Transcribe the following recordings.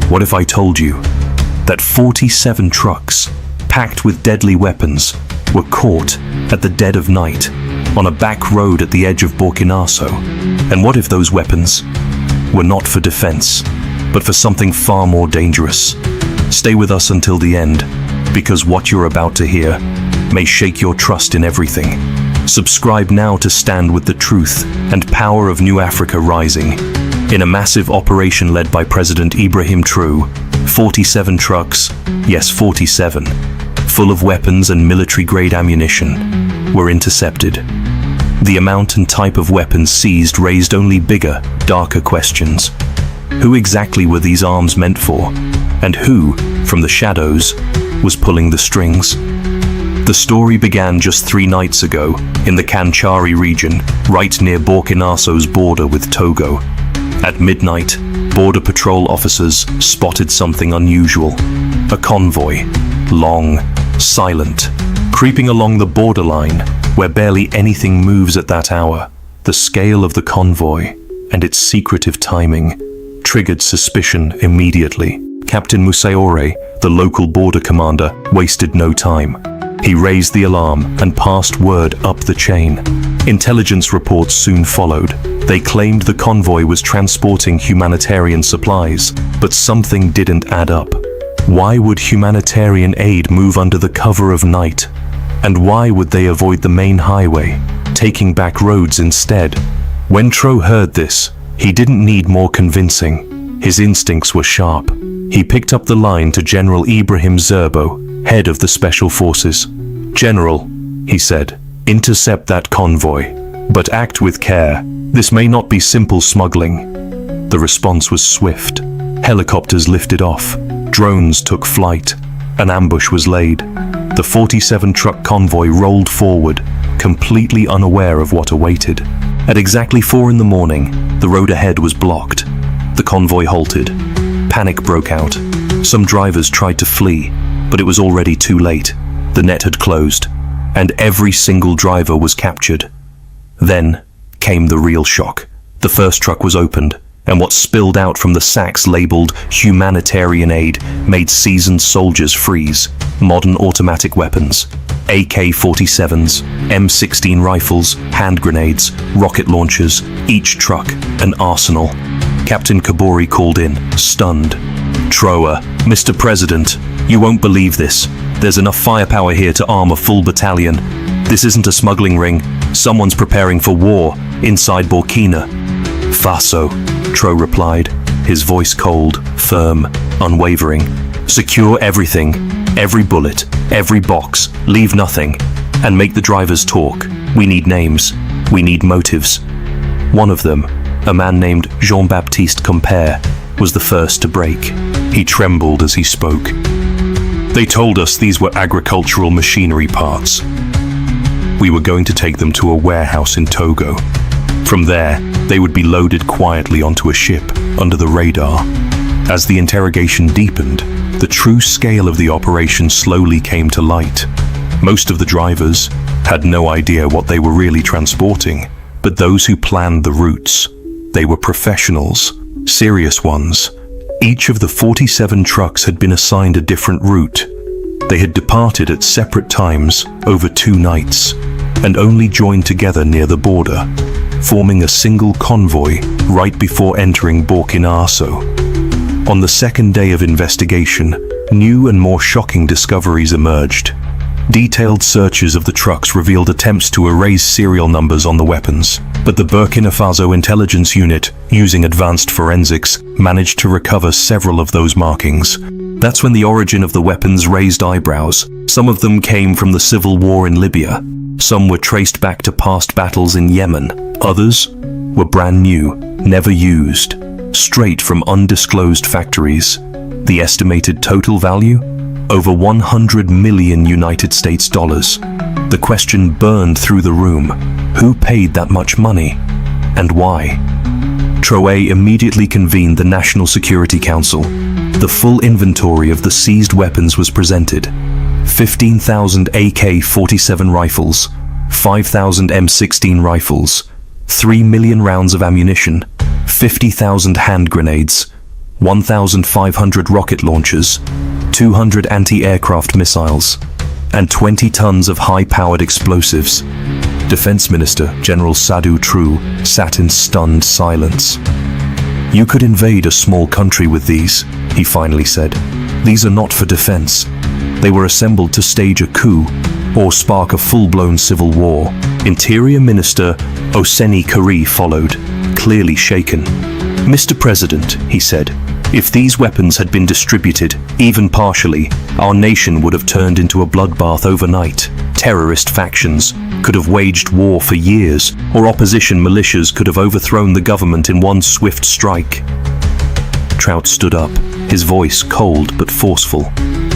What if I told you that 47 trucks packed with deadly weapons were caught at the dead of night on a back road at the edge of Burkina Faso? And what if those weapons were not for defense, but for something far more dangerous? Stay with us until the end, because what you're about to hear may shake your trust in everything. Subscribe now to stand with the truth and power of New Africa rising. In a massive operation led by President Ibrahim Traoré, 47 trucks, yes 47, full of weapons and military-grade ammunition, were intercepted. The amount and type of weapons seized raised only bigger, darker questions. Who exactly were these arms meant for? And who, from the shadows, was pulling the strings? The story began just 3 nights ago in the Kanchari region, right near Burkina Faso's border with Togo. At midnight, border patrol officers spotted something unusual. A convoy, long, silent, creeping along the borderline where barely anything moves at that hour. The scale of the convoy and its secretive timing triggered suspicion immediately. Captain Traoré, the local border commander, wasted no time. He raised the alarm and passed word up the chain. Intelligence reports soon followed. They claimed the convoy was transporting humanitarian supplies, but something didn't add up. Why would humanitarian aid move under the cover of night? And why would they avoid the main highway, taking back roads instead? When Traoré heard this, he didn't need more convincing. His instincts were sharp. He picked up the line to General Ibrahim Traoré, head of the Special Forces. "General," he said, "intercept that convoy, but act with care. This may not be simple smuggling." The response was swift. Helicopters lifted off. Drones took flight. An ambush was laid. The 47-truck convoy rolled forward, completely unaware of what awaited. At exactly 4 in the morning, the road ahead was blocked. The convoy halted. Panic broke out. Some drivers tried to flee, but it was already too late. The net had closed, and every single driver was captured. Then came the real shock. The first truck was opened, and what spilled out from the sacks labeled humanitarian aid made seasoned soldiers freeze. Modern automatic weapons, AK-47s, M16 rifles, hand grenades, rocket launchers, each truck an arsenal. Captain Kabori called in, stunned. "Traoré, Mr. President, you won't believe this. There's enough firepower here to arm a full battalion. This isn't a smuggling ring. Someone's preparing for war inside Burkina Faso," Traoré replied, his voice cold, firm, unwavering. "Secure everything, every bullet, every box, leave nothing, and make the drivers talk. We need names. We need motives." One of them, a man named Jean-Baptiste Compère, was the first to break. He trembled as he spoke. "They told us these were agricultural machinery parts. We were going to take them to a warehouse in Togo. From there, they would be loaded quietly onto a ship under the radar." As the interrogation deepened, the true scale of the operation slowly came to light. Most of the drivers had no idea what they were really transporting, but those who planned the routes, they were professionals, serious ones. Each of the 47 trucks had been assigned a different route. They had departed at separate times over 2 nights, and only joined together near the border, forming a single convoy right before entering Burkina Faso. On the second day of investigation, new and more shocking discoveries emerged. Detailed searches of the trucks revealed attempts to erase serial numbers on the weapons, but the Burkina Faso intelligence unit, using advanced forensics, managed to recover several of those markings. That's when the origin of the weapons raised eyebrows. Some of them came from the civil war in Libya. Some were traced back to past battles in Yemen. Others were brand new, never used, straight from undisclosed factories. The estimated total value? Over 100 million United States dollars. The question burned through the room. Who paid that much money? And why? Traoré immediately convened the National Security Council. The full inventory of the seized weapons was presented. 15,000 AK-47 rifles, 5,000 M16 rifles, 3 million rounds of ammunition, 50,000 hand grenades, 1,500 rocket launchers, 200 anti-aircraft missiles, and 20 tons of high-powered explosives. Defense Minister General Sadhu True sat in stunned silence. "You could invade a small country with these," he finally said. "These are not for defense. They were assembled to stage a coup or spark a full-blown civil war." Interior Minister Oseni Kari followed, clearly shaken. "Mr. President," he said, "if these weapons had been distributed, even partially, our nation would have turned into a bloodbath overnight. Terrorist factions could have waged war for years, or opposition militias could have overthrown the government in one swift strike." Trout stood up, his voice cold but forceful.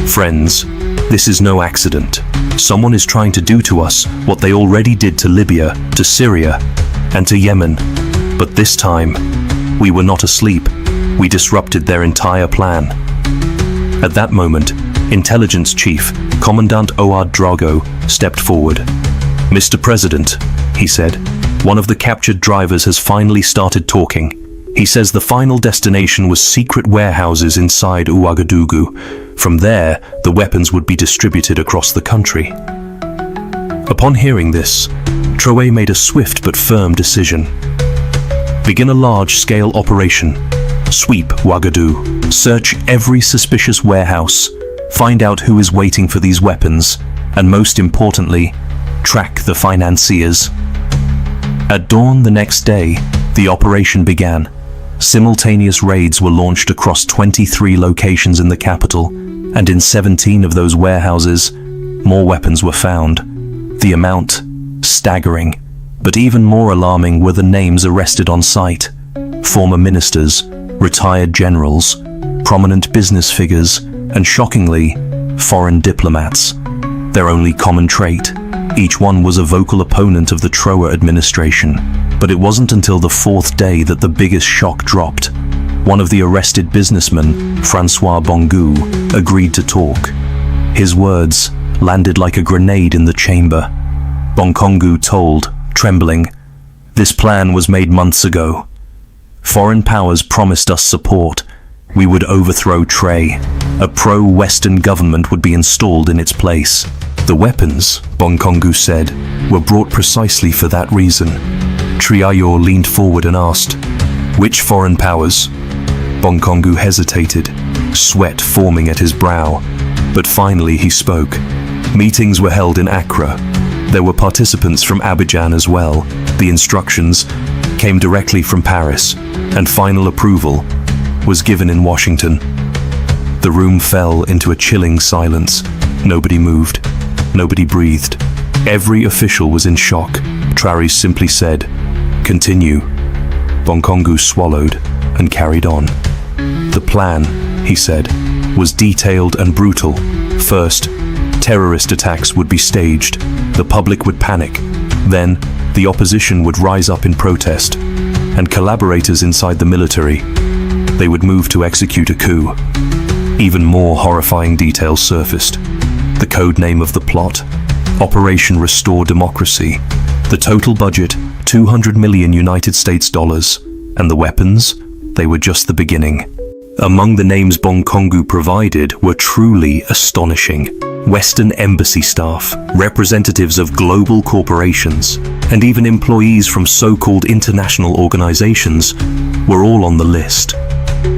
"Friends, this is no accident. Someone is trying to do to us what they already did to Libya, to Syria, and to Yemen. But this time, we were not asleep. We disrupted their entire plan." At that moment, Intelligence Chief Commandant Ouad Drago stepped forward. "Mr. President," he said, "one of the captured drivers has finally started talking. He says the final destination was secret warehouses inside Ouagadougou. From there, the weapons would be distributed across the country." Upon hearing this, Traoré made a swift but firm decision. "Begin a large-scale operation. Sweep Ouagadougou. Search every suspicious warehouse. Find out who is waiting for these weapons. And most importantly, track the financiers." At dawn the next day, the operation began. Simultaneous raids were launched across 23 locations in the capital, and in 17 of those warehouses, more weapons were found. The amount, staggering. But even more alarming were the names arrested on site. Former ministers, retired generals, prominent business figures, and shockingly, foreign diplomats. Their only common trait, each one was a vocal opponent of the Traoré administration. But it wasn't until the fourth day that the biggest shock dropped. One of the arrested businessmen, Francois Bongu, agreed to talk. His words landed like a grenade in the chamber. Bonkongu told, trembling, "This plan was made months ago. Foreign powers promised us support. We would overthrow Traoré. A pro-Western government would be installed in its place. The weapons," Bonkongu said, "were brought precisely for that reason." Traoré leaned forward and asked, "Which foreign powers?" Bonkongu hesitated, sweat forming at his brow. But finally he spoke. "Meetings were held in Accra. There were participants from Abidjan as well. The instructions came directly from Paris, and final approval was given in Washington." The room fell into a chilling silence. Nobody moved. Nobody breathed. Every official was in shock. Traoré simply said, "Continue." Bonkongu swallowed and carried on. "The plan," he said, "was detailed and brutal. First, terrorist attacks would be staged. The public would panic. Then, the opposition would rise up in protest. And collaborators inside the military, they would move to execute a coup." Even more horrifying details surfaced. The code name of the plot, Operation Restore Democracy. The total budget, $200 million United States dollars. And the weapons, they were just the beginning. Among the names Bonkongu provided were truly astonishing. Western embassy staff, representatives of global corporations, and even employees from so-called international organizations were all on the list.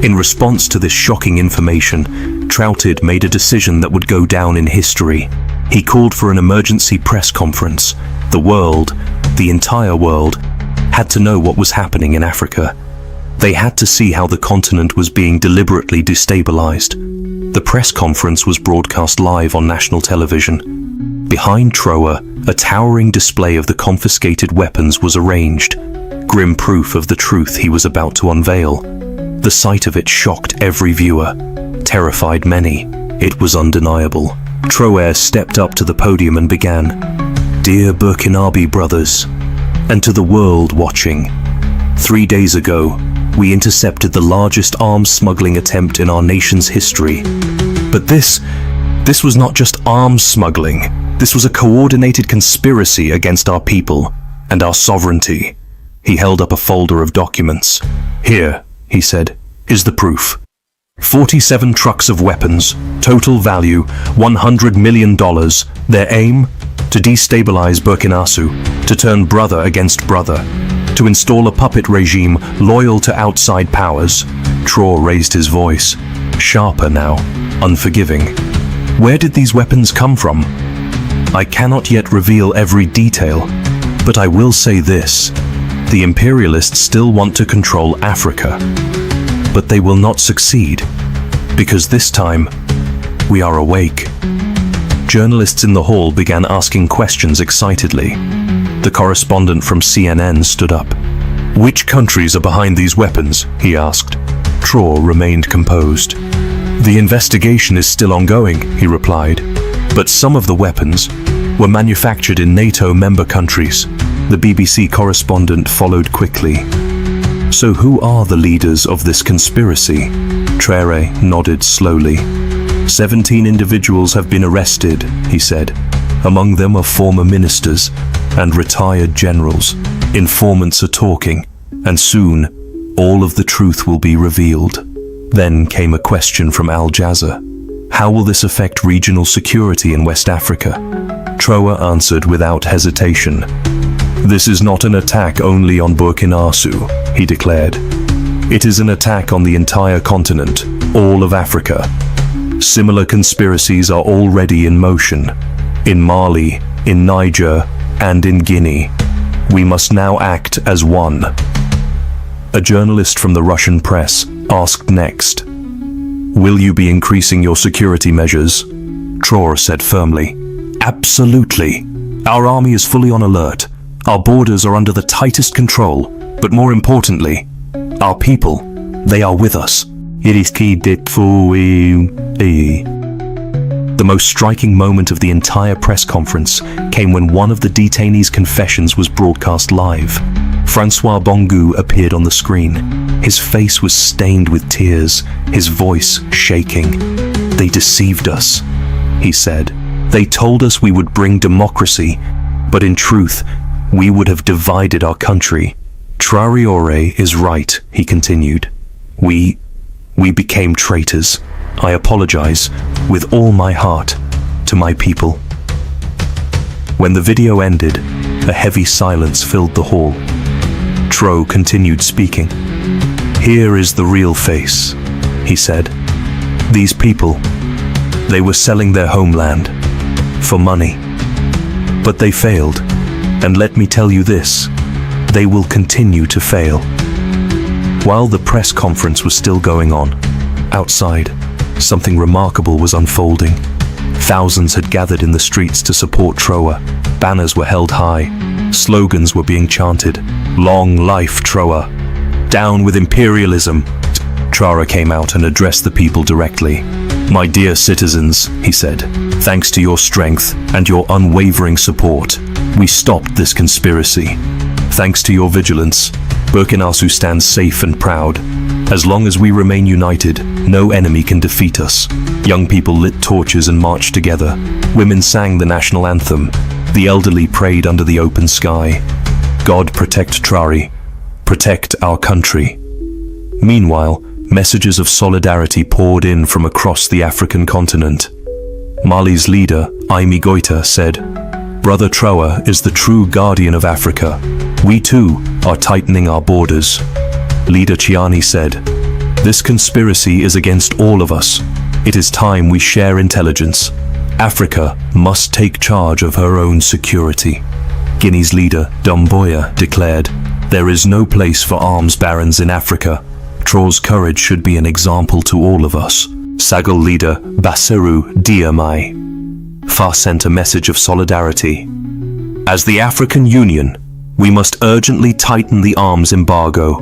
In response to this shocking information, Traoré made a decision that would go down in history. He called for an emergency press conference. The world, the entire world, had to know what was happening in Africa. They had to see how the continent was being deliberately destabilized. The press conference was broadcast live on national television. Behind Traoré, a towering display of the confiscated weapons was arranged, grim proof of the truth he was about to unveil. The sight of it shocked every viewer, terrified many. It was undeniable. Traoré stepped up to the podium and began, "Dear Burkinabe brothers, and to the world watching, 3 days ago, we intercepted the largest arms smuggling attempt in our nation's history. But this was not just arms smuggling. This was a coordinated conspiracy against our people and our sovereignty." He held up a folder of documents. "Here," he said, "is the proof. 47 trucks of weapons, total value $100 million. Their aim? To destabilize Burkina Faso, to turn brother against brother, to install a puppet regime loyal to outside powers. Traoré raised his voice, sharper now, unforgiving. Where did these weapons come from? I cannot yet reveal every detail, but I will say this. The imperialists still want to control Africa, but they will not succeed, because this time, we are awake. Journalists in the hall began asking questions excitedly. The correspondent from CNN stood up. Which countries are behind these weapons? He asked. Traoré remained composed. The investigation is still ongoing, he replied, but some of the weapons were manufactured in NATO member countries. The BBC correspondent followed quickly. So who are the leaders of this conspiracy? Traoré nodded slowly. 17 individuals have been arrested, he said. Among them are former ministers and retired generals. Informants are talking, and soon all of the truth will be revealed. Then came a question from Al Jazeera. How will this affect regional security in West Africa? Traoré answered without hesitation. This is not an attack only on Burkina Faso, he declared. It is an attack on the entire continent, all of Africa. Similar conspiracies are already in motion, in Mali, in Niger, and in Guinea. We must now act as one. A journalist from the Russian press asked next, Will you be increasing your security measures? Traoré said firmly, Absolutely. Our army is fully on alert. Our borders are under the tightest control, but more importantly, our people, they are with us. The most striking moment of the entire press conference came when one of the detainees' confessions was broadcast live. Francois Bongo appeared on the screen. His face was stained with tears, his voice shaking. They deceived us, he said. They told us we would bring democracy, but in truth, we would have divided our country. Traoré is right, he continued. We became traitors. I apologize, with all my heart, to my people. When the video ended, a heavy silence filled the hall. Traoré continued speaking. Here is the real face, he said. These people, they were selling their homeland for money. But they failed, and let me tell you this, they will continue to fail. While the press conference was still going on, outside, something remarkable was unfolding. Thousands had gathered in the streets to support Traoré. Banners were held high. Slogans were being chanted. Long life Traoré. Down with imperialism. Traoré came out and addressed the people directly. My dear citizens, he said, thanks to your strength and your unwavering support, we stopped this conspiracy. Thanks to your vigilance, Burkina Faso stands safe and proud. As long as we remain united, no enemy can defeat us. Young people lit torches and marched together. Women sang the national anthem. The elderly prayed under the open sky. God protect Traoré. Protect our country. Meanwhile, messages of solidarity poured in from across the African continent. Mali's leader, Ibrahim Traoré, said, Brother Traoré is the true guardian of Africa. We too are tightening our borders. Leader Chiani said, This conspiracy is against all of us. It is time we share intelligence. Africa must take charge of her own security. Guinea's leader, Doumbouya, declared, There is no place for arms barons in Africa. Traoré's courage should be an example to all of us. Sahel leader, Bassirou Diomaye Faye sent a message of solidarity. As the African Union, we must urgently tighten the arms embargo.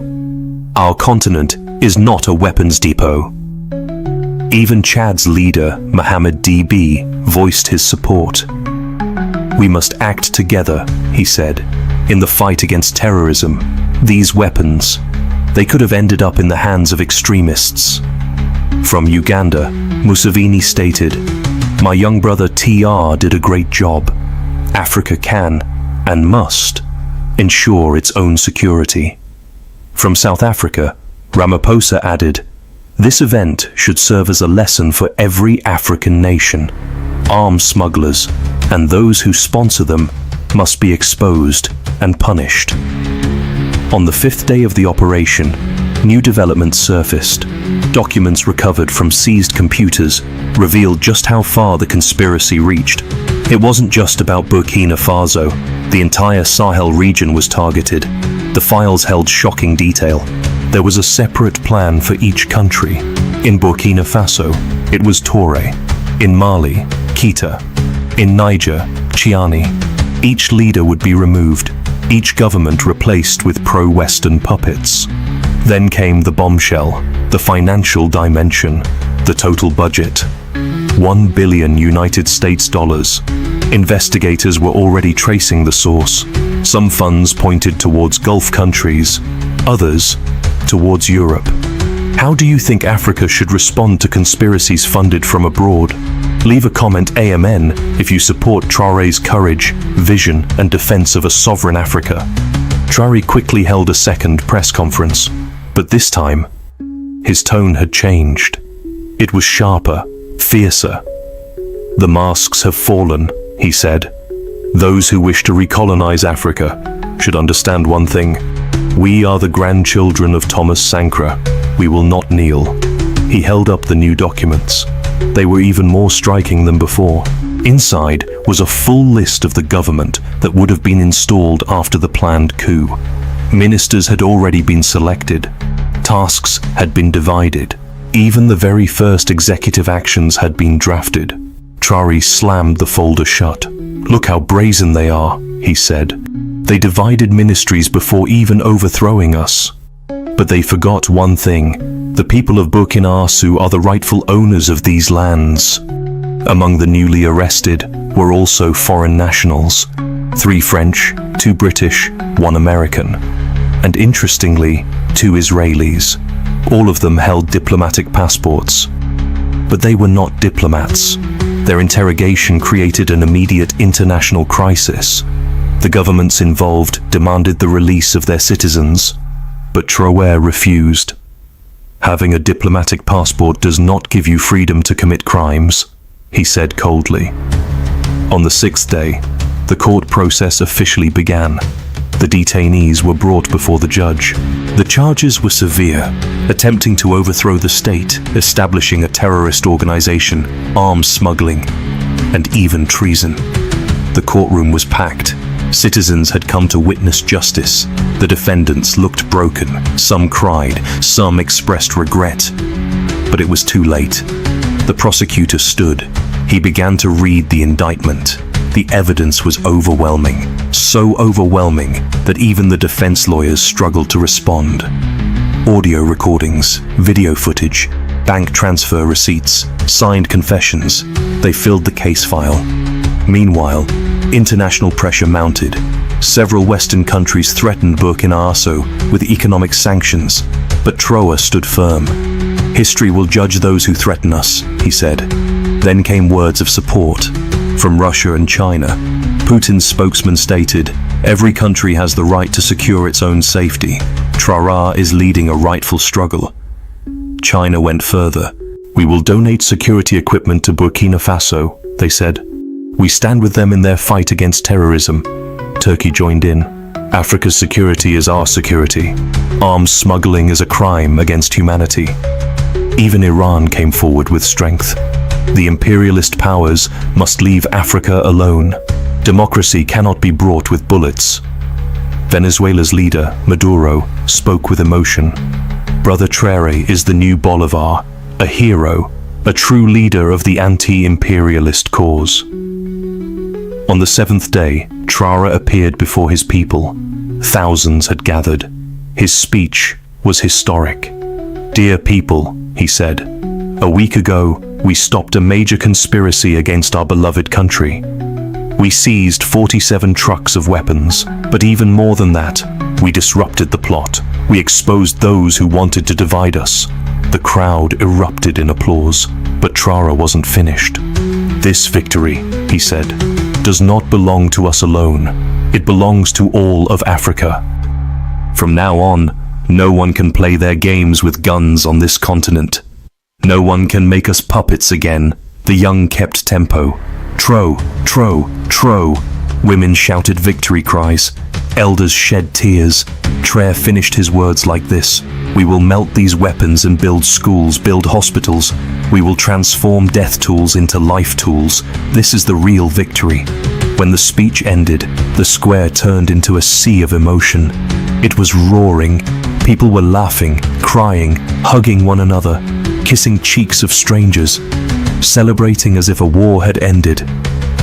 Our continent is not a weapons depot. Even Chad's leader, Mohamed DB, voiced his support. We must act together, he said, in the fight against terrorism. These weapons, they could have ended up in the hands of extremists. From Uganda, Museveni stated, My young brother TR did a great job. Africa can, and must, ensure its own security. From South Africa, Ramaphosa added, This event should serve as a lesson for every African nation. Arms smugglers and those who sponsor them must be exposed and punished. On the fifth day of the operation, new developments surfaced. Documents recovered from seized computers revealed just how far the conspiracy reached. It wasn't just about Burkina Faso. The entire Sahel region was targeted. The files held shocking detail. There was a separate plan for each country. In Burkina Faso, it was Traoré. In Mali, Keita. In Niger, Chiani. Each leader would be removed, each government replaced with pro-Western puppets. Then came the bombshell, the financial dimension, the total budget. $1 billion United States dollars. Investigators were already tracing the source. Some funds pointed towards Gulf countries, others towards Europe. How do you think Africa should respond to conspiracies funded from abroad? Leave a comment Amen if you support Traoré's courage, vision, and defense of a sovereign Africa. Traoré quickly held a second press conference, but this time, his tone had changed. It was sharper, fiercer. The masks have fallen, he said. Those who wish to recolonize Africa should understand one thing. We are the grandchildren of Thomas Sankara. We will not kneel. He held up the new documents. They were even more striking than before. Inside was a full list of the government that would have been installed after the planned coup. Ministers had already been selected. Tasks had been divided. Even the very first executive actions had been drafted. Traoré slammed the folder shut. Look how brazen they are, he said. They divided ministries before even overthrowing us. But they forgot one thing. The people of Burkina Faso are the rightful owners of these lands. Among the newly arrested were also foreign nationals. 3 French, 2 British, 1 American. And interestingly, 2 Israelis. All of them held diplomatic passports. But they were not diplomats. Their interrogation created an immediate international crisis. The governments involved demanded the release of their citizens, but Traoré refused. Having a diplomatic passport does not give you freedom to commit crimes, he said coldly. On the 6th day, the court process officially began. The detainees were brought before the judge. The charges were severe: attempting to overthrow the state, establishing a terrorist organization, arms smuggling, and even treason. The courtroom was packed. Citizens had come to witness justice. The defendants looked broken. Some cried, some expressed regret. But it was too late. The prosecutor stood. He began to read the indictment. The evidence was overwhelming, so overwhelming that even the defense lawyers struggled to respond. Audio recordings, video footage, bank transfer receipts, signed confessions, they filled the case file. Meanwhile, international pressure mounted. Several Western countries threatened Burkina Faso with economic sanctions, but Traoré stood firm. History will judge those who threaten us, he said. Then came words of support from Russia and China. Putin's spokesman stated, "Every country has the right to secure its own safety. Traoré is leading a rightful struggle." China went further. "We will donate security equipment to Burkina Faso," they said. "We stand with them in their fight against terrorism." Turkey joined in. "Africa's security is our security. Arms smuggling is a crime against humanity." Even Iran came forward with strength. The imperialist powers must leave Africa alone. Democracy cannot be brought with bullets. Venezuela's leader, Maduro, spoke with emotion. Brother Traoré is the new Bolivar, a hero, a true leader of the anti-imperialist cause. On the 7th day, Traoré appeared before his people. Thousands had gathered. His speech was historic. "Dear people," he said, "a week ago, we stopped a major conspiracy against our beloved country. We seized 47 trucks of weapons, but even more than that, we disrupted the plot. We exposed those who wanted to divide us." The crowd erupted in applause, but Traoré wasn't finished. "This victory," he said, "does not belong to us alone. It belongs to all of Africa. From now on, no one can play their games with guns on this continent." No one can make us puppets again. The young kept tempo. Tro, tro, tro. Women shouted victory cries. Elders shed tears. Traoré finished his words like this: "We will melt these weapons and build schools, build hospitals. We will transform death tools into life tools. This is the real victory." When the speech ended, the square turned into a sea of emotion. It was roaring. People were laughing, crying, hugging one another, kissing cheeks of strangers, celebrating as if a war had ended.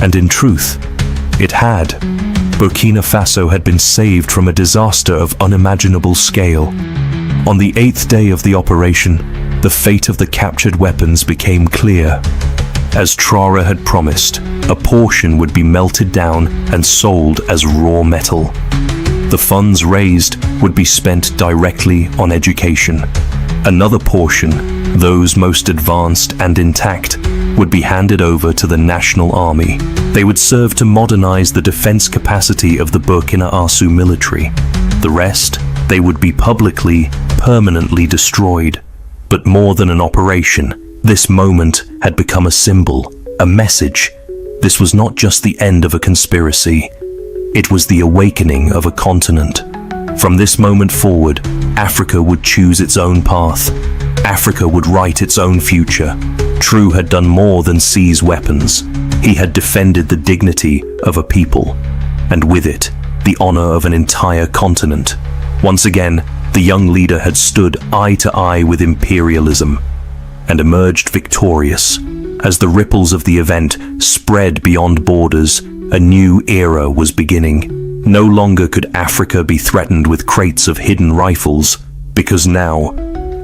And in truth, it had. Burkina Faso had been saved from a disaster of unimaginable scale. On the 8th day of the operation, the fate of the captured weapons became clear. As Traoré had promised, a portion would be melted down and sold as raw metal. The funds raised would be spent directly on education. Another portion, those most advanced and intact, would be handed over to the National Army. They would serve to modernize the defense capacity of the Burkina Faso military. The rest, they would be publicly, permanently destroyed. But more than an operation, this moment had become a symbol, a message. This was not just the end of a conspiracy. It was the awakening of a continent. From this moment forward, Africa would choose its own path. Africa would write its own future. Traoré had done more than seize weapons. He had defended the dignity of a people, and with it, the honor of an entire continent. Once again, the young leader had stood eye to eye with imperialism and emerged victorious. As the ripples of the event spread beyond borders, a new era was beginning. No longer could Africa be threatened with crates of hidden rifles, because now,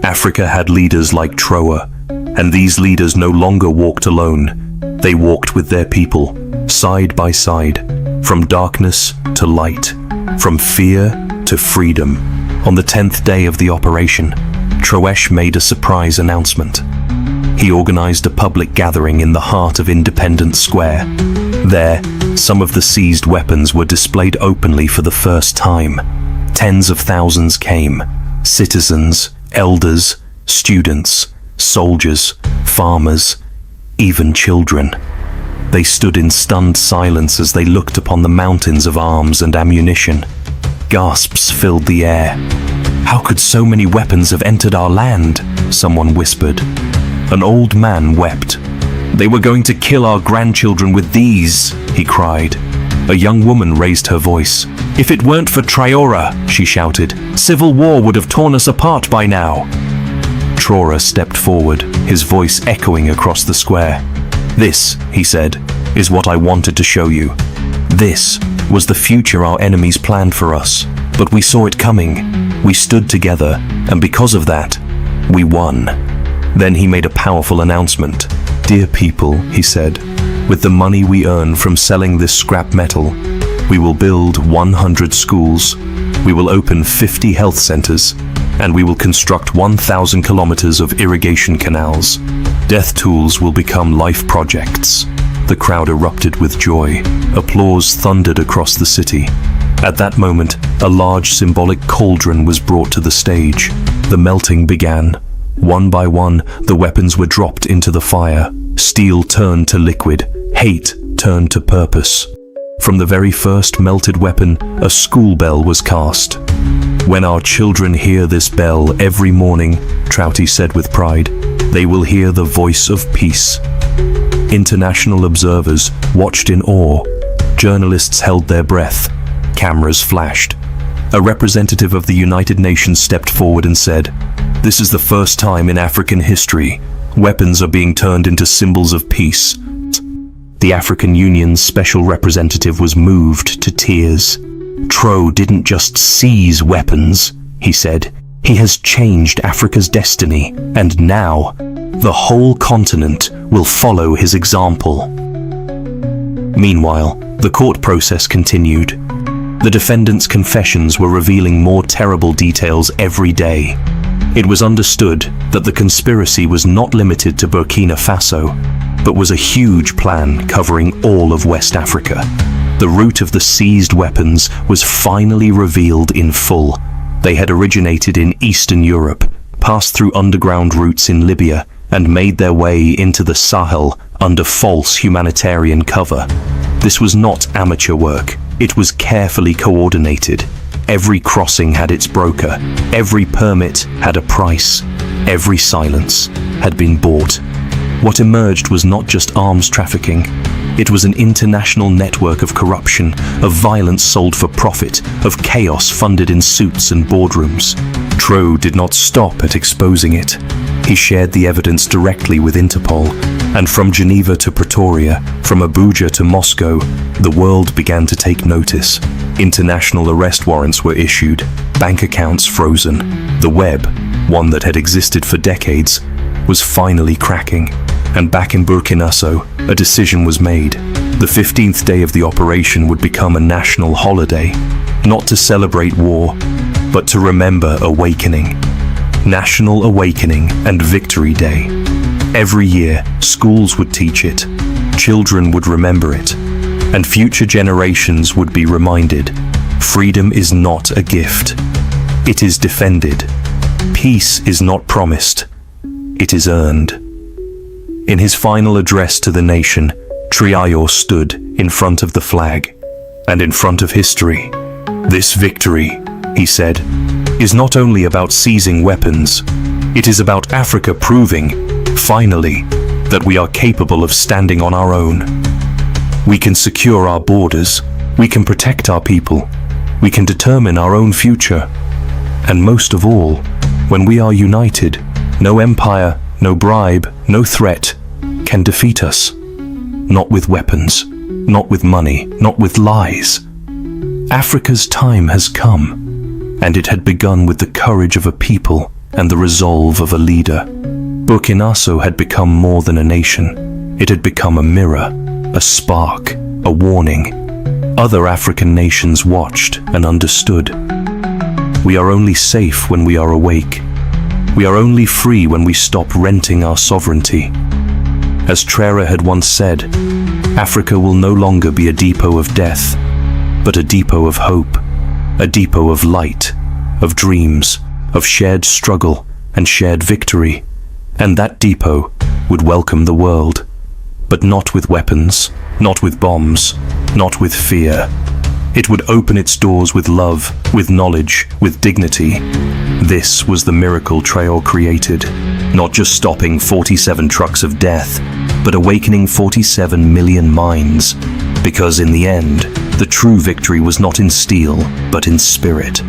Africa had leaders like Traoré, and these leaders no longer walked alone. They walked with their people, side by side, from darkness to light, from fear to freedom. On the 10th day of the operation, Traoré made a surprise announcement. He organized a public gathering in the heart of Independence Square. There, some of the seized weapons were displayed openly for the first time. Tens of thousands came: citizens, elders, students, soldiers, farmers, even children. They stood in stunned silence as they looked upon the mountains of arms and ammunition. Gasps filled the air. "How could so many weapons have entered our land?" someone whispered. An old man wept. "They were going to kill our grandchildren with these," he cried. A young woman raised her voice. "If it weren't for Traoré," she shouted, "civil war would have torn us apart by now." Traoré stepped forward, his voice echoing across the square. "This," he said, "is what I wanted to show you. This was the future our enemies planned for us, but we saw it coming. We stood together, and because of that, we won." Then he made a powerful announcement. "Dear people," he said, "with the money we earn from selling this scrap metal, we will build 100 schools, we will open 50 health centers, and we will construct 1,000 kilometers of irrigation canals. Death tools will become life projects." The crowd erupted with joy. Applause thundered across the city. At that moment, a large symbolic cauldron was brought to the stage. The melting began. One by one, the weapons were dropped into the fire. Steel turned to liquid. Hate turned to purpose. From the very first melted weapon, a school bell was cast. "When our children hear this bell every morning," Traoré said with pride, "they will hear the voice of peace." International observers watched in awe. Journalists held their breath. Cameras flashed. A representative of the United Nations stepped forward and said, "This is the first time in African history weapons are being turned into symbols of peace." The African Union's special representative was moved to tears. "Traoré didn't just seize weapons," he said. "He has changed Africa's destiny, and now the whole continent will follow his example." Meanwhile, the court process continued. The defendants' confessions were revealing more terrible details every day. It was understood that the conspiracy was not limited to Burkina Faso, but was a huge plan covering all of West Africa. The root of the seized weapons was finally revealed in full. They had originated in Eastern Europe, passed through underground routes in Libya, and made their way into the Sahel under false humanitarian cover. This was not amateur work. It was carefully coordinated. Every crossing had its broker. Every permit had a price. Every silence had been bought. What emerged was not just arms trafficking. It was an international network of corruption, of violence sold for profit, of chaos funded in suits and boardrooms. Traoré did not stop at exposing it. He shared the evidence directly with Interpol, and from Geneva to Pretoria, from Abuja to Moscow, the world began to take notice. International arrest warrants were issued, bank accounts frozen. The web, one that had existed for decades, was finally cracking. And back in Burkina Faso, a decision was made. The 15th day of the operation would become a national holiday, not to celebrate war, but to remember awakening. National Awakening and Victory Day. Every year, schools would teach it, children would remember it, and future generations would be reminded, freedom is not a gift. It is defended. Peace is not promised. It is earned. In his final address to the nation, Traoré stood in front of the flag and in front of history. This victory, he said, is not only about seizing weapons, it is about Africa proving, finally, that we are capable of standing on our own. We can secure our borders, we can protect our people, we can determine our own future. And most of all, when we are united, no empire, no bribe, no threat can defeat us. Not with weapons, not with money, not with lies. Africa's time has come, and it had begun with the courage of a people and the resolve of a leader. Burkina Faso had become more than a nation. It had become a mirror, a spark, a warning. Other African nations watched and understood. We are only safe when we are awake. We are only free when we stop renting our sovereignty. As Traoré had once said, Africa will no longer be a depot of death, but a depot of hope, a depot of light, of dreams, of shared struggle and shared victory. And that depot would welcome the world, but not with weapons, not with bombs, not with fear. It would open its doors with love, with knowledge, with dignity. This was the miracle Traoré created, not just stopping 47 trucks of death, but awakening 47 million minds. Because in the end, the true victory was not in steel, but in spirit.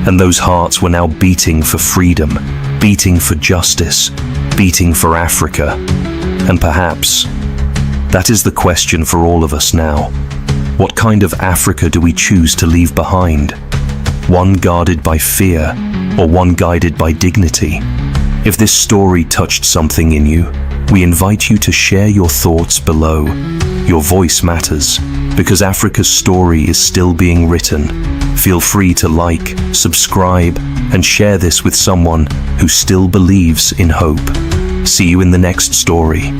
And those hearts were now beating for freedom, beating for justice, beating for Africa. And perhaps, that is the question for all of us now. What kind of Africa do we choose to leave behind? One guarded by fear, or one guided by dignity? If this story touched something in you, we invite you to share your thoughts below. Your voice matters, because Africa's story is still being written. Feel free to like, subscribe, and share this with someone who still believes in hope. See you in the next story.